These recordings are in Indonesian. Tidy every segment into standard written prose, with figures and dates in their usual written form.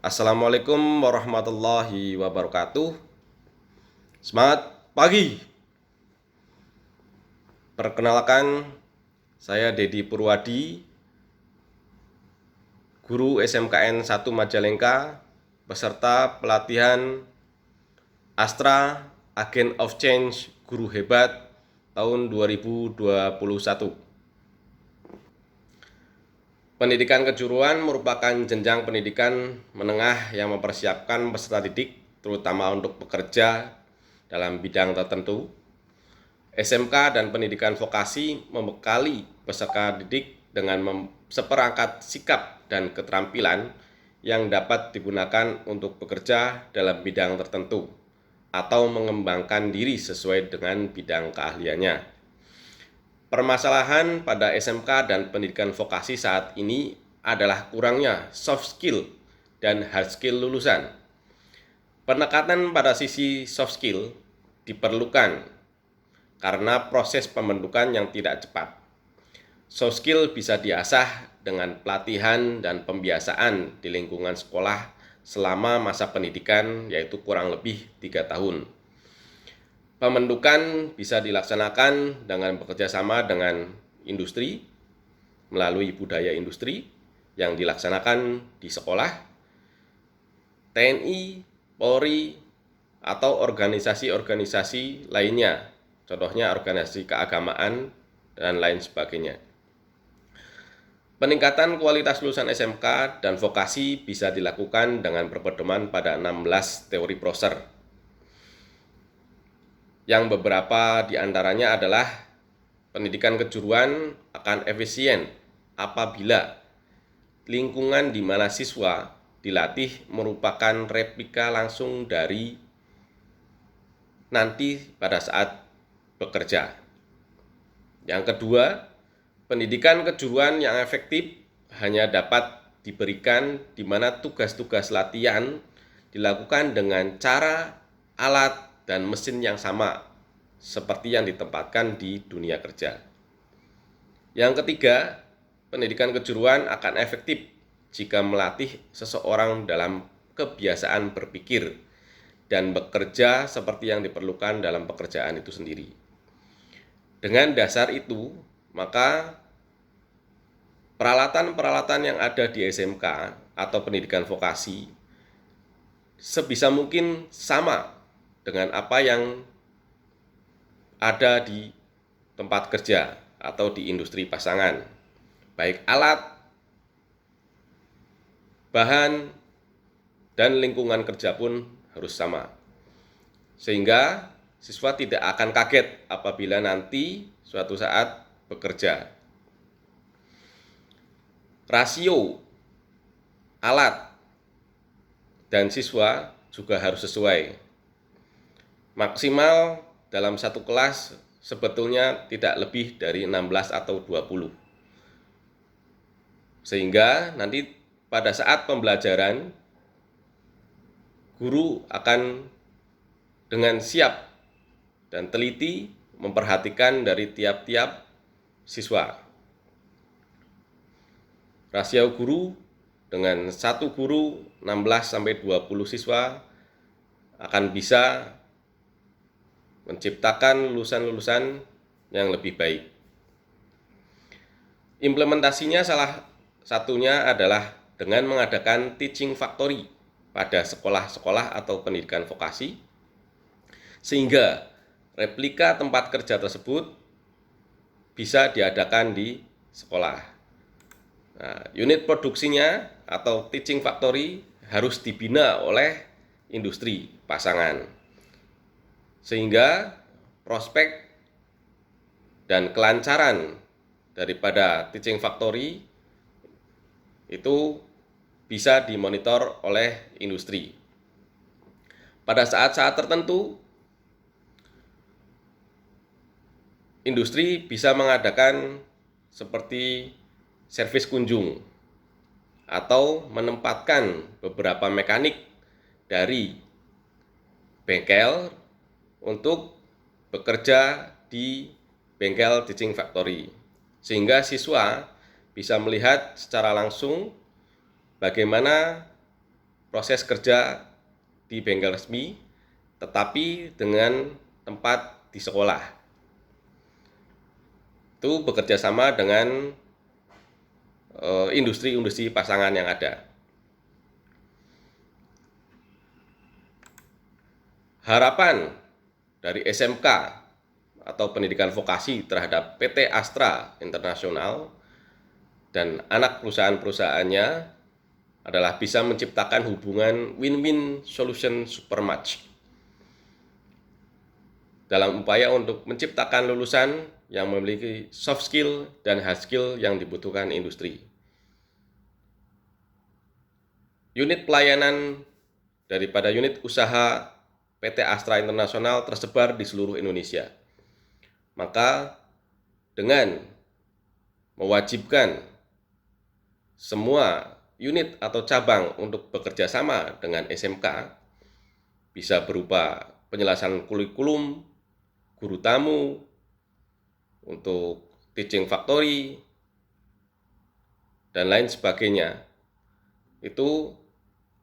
Assalamualaikum warahmatullahi wabarakatuh. Semangat pagi. Perkenalkan, saya Dedi Purwadi, guru SMKN 1 Majalengka, peserta pelatihan Astra Agent of Change Guru Hebat tahun 2021. Pendidikan kejuruan merupakan jenjang pendidikan menengah yang mempersiapkan peserta didik terutama untuk bekerja dalam bidang tertentu. SMK dan pendidikan vokasi membekali peserta didik dengan seperangkat sikap dan keterampilan yang dapat digunakan untuk bekerja dalam bidang tertentu atau mengembangkan diri sesuai dengan bidang keahliannya. Permasalahan pada SMK dan pendidikan vokasi saat ini adalah kurangnya soft skill dan hard skill lulusan. Penekanan pada sisi soft skill diperlukan karena proses pembentukan yang tidak cepat. Soft skill bisa diasah dengan pelatihan dan pembiasaan di lingkungan sekolah selama masa pendidikan, yaitu kurang lebih 3 tahun. Pembentukan bisa dilaksanakan dengan bekerja sama dengan industri melalui budaya industri yang dilaksanakan di sekolah, TNI, Polri, atau organisasi-organisasi lainnya, contohnya organisasi keagamaan dan lain sebagainya. Peningkatan kualitas lulusan SMK dan vokasi bisa dilakukan dengan berpedoman pada 16 teori Prosser, yang beberapa diantaranya adalah pendidikan kejuruan akan efisien apabila lingkungan di mana siswa dilatih merupakan replika langsung dari nanti pada saat bekerja. Yang kedua, pendidikan kejuruan yang efektif hanya dapat diberikan di mana tugas-tugas latihan dilakukan dengan cara, alat, dan mesin yang sama seperti yang ditempatkan di dunia kerja. Yang ketiga, pendidikan kejuruan akan efektif jika melatih seseorang dalam kebiasaan berpikir dan bekerja seperti yang diperlukan dalam pekerjaan itu sendiri. Dengan dasar itu, maka peralatan-peralatan yang ada di SMK atau pendidikan vokasi sebisa mungkin sama dengan apa yang ada di tempat kerja atau di industri pasangan. Baik alat, bahan, dan lingkungan kerja pun harus sama. Sehingga siswa tidak akan kaget apabila nanti suatu saat bekerja. Rasio alat dan siswa juga harus sesuai. Maksimal dalam satu kelas sebetulnya tidak lebih dari 16 atau 20. Sehingga nanti pada saat pembelajaran, guru akan dengan siap dan teliti memperhatikan dari tiap-tiap siswa. Rasio guru dengan satu guru 16-20 siswa akan bisa menciptakan lulusan-lulusan yang lebih baik. Implementasinya salah satunya adalah dengan mengadakan teaching factory pada sekolah-sekolah atau pendidikan vokasi, sehingga replika tempat kerja tersebut bisa diadakan di sekolah. Nah, unit produksinya atau teaching factory harus dibina oleh industri pasangan, sehingga prospek dan kelancaran daripada teaching factory itu bisa dimonitor oleh industri. Pada saat-saat tertentu, industri bisa mengadakan seperti servis kunjung atau menempatkan beberapa mekanik dari bengkel untuk bekerja di bengkel teaching factory, sehingga siswa bisa melihat secara langsung bagaimana proses kerja di bengkel resmi, tetapi dengan tempat di sekolah. Itu bekerja sama dengan industri-industri pasangan yang ada. Harapan dari SMK atau pendidikan vokasi terhadap PT Astra Internasional dan anak perusahaan-perusahaannya adalah bisa menciptakan hubungan win-win solution supermatch dalam upaya untuk menciptakan lulusan yang memiliki soft skill dan hard skill yang dibutuhkan industri. Unit pelayanan daripada unit usaha PT Astra Internasional tersebar di seluruh Indonesia. Maka dengan mewajibkan semua unit atau cabang untuk bekerja sama dengan SMK, bisa berupa penjelasan kurikulum, guru tamu, untuk teaching factory, dan lain sebagainya, itu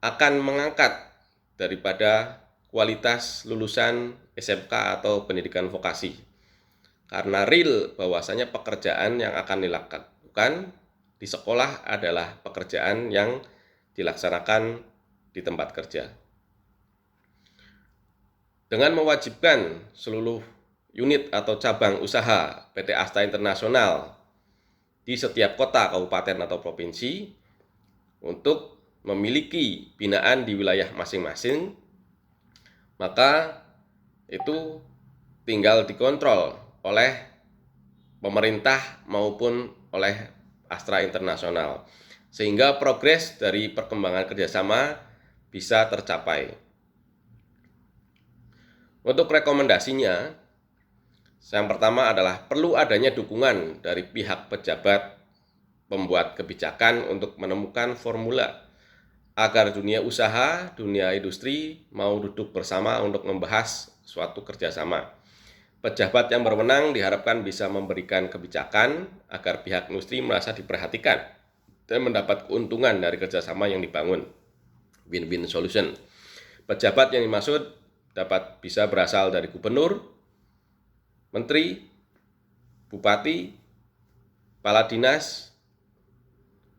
akan mengangkat daripada kualitas lulusan SMK atau pendidikan vokasi. Karena real bahwasanya pekerjaan yang akan dilakukan di sekolah adalah pekerjaan yang dilaksanakan di tempat kerja. Dengan mewajibkan seluruh unit atau cabang usaha PT Astra Internasional di setiap kota, kabupaten, atau provinsi untuk memiliki binaan di wilayah masing-masing, maka itu tinggal dikontrol oleh pemerintah maupun oleh Astra Internasional, sehingga progres dari perkembangan kerjasama bisa tercapai. Untuk rekomendasinya, yang pertama adalah perlu adanya dukungan dari pihak pejabat pembuat kebijakan untuk menemukan formula agar dunia usaha, dunia industri mau duduk bersama untuk membahas suatu kerjasama. Pejabat yang berwenang diharapkan bisa memberikan kebijakan agar pihak industri merasa diperhatikan dan mendapat keuntungan dari kerjasama yang dibangun. Win-win solution. Pejabat yang dimaksud dapat bisa berasal dari gubernur, menteri, bupati, kepala dinas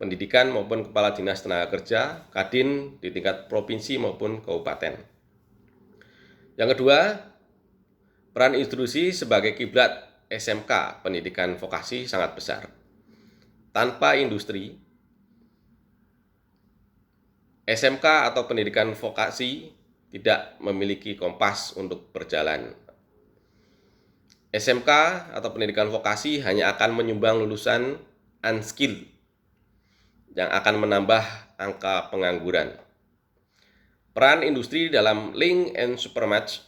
pendidikan maupun kepala dinas tenaga kerja, kadin di tingkat provinsi maupun kabupaten. Yang kedua, peran institusi sebagai kiblat SMK pendidikan vokasi sangat besar. Tanpa industri, SMK atau pendidikan vokasi tidak memiliki kompas untuk berjalan. SMK atau pendidikan vokasi hanya akan menyumbang lulusan unskilled yang akan menambah angka pengangguran. Peran industri dalam link and supermatch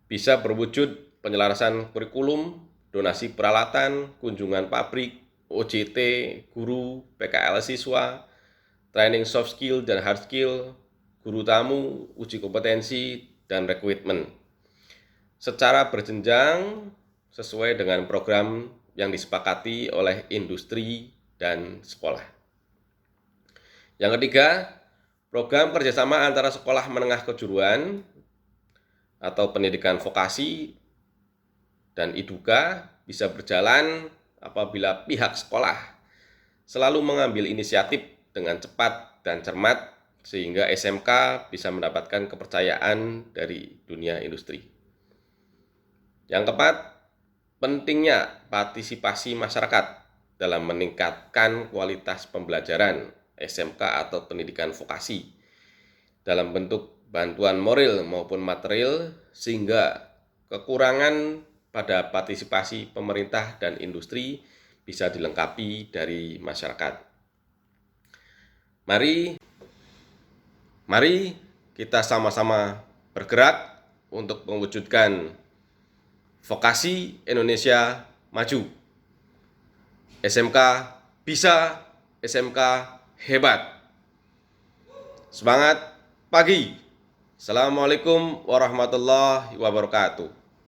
bisa berwujud penyelarasan kurikulum, donasi peralatan, kunjungan pabrik, OJT, guru, PKL siswa, training soft skill dan hard skill, guru tamu, uji kompetensi, dan recruitment. Secara berjenjang sesuai dengan program yang disepakati oleh industri dan sekolah. Yang ketiga, program kerjasama antara sekolah menengah kejuruan atau pendidikan vokasi dan IDUKA bisa berjalan apabila pihak sekolah selalu mengambil inisiatif dengan cepat dan cermat sehingga SMK bisa mendapatkan kepercayaan dari dunia industri. Yang keempat, pentingnya partisipasi masyarakat dalam meningkatkan kualitas pembelajaran SMK atau pendidikan vokasi dalam bentuk bantuan moral maupun material sehingga kekurangan pada partisipasi pemerintah dan industri bisa dilengkapi dari masyarakat. Mari kita sama-sama bergerak untuk mewujudkan vokasi Indonesia maju. SMK bisa, SMK hebat. Semangat pagi. Assalamualaikum warahmatullahi wabarakatuh.